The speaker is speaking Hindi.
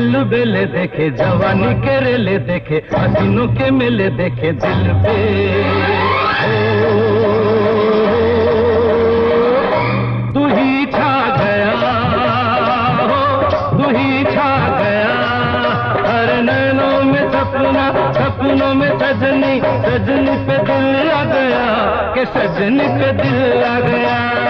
दिल बेले देखे, जवानी के रेले देखे, हसीनों के मेले देखे दिल पे। तू ही छा गया हो, तू ही छा गया, हर नैनों में सपना, सपनों में सजनी, सजनी पे दिल आ गया, के सजनी पे दिल आ गया।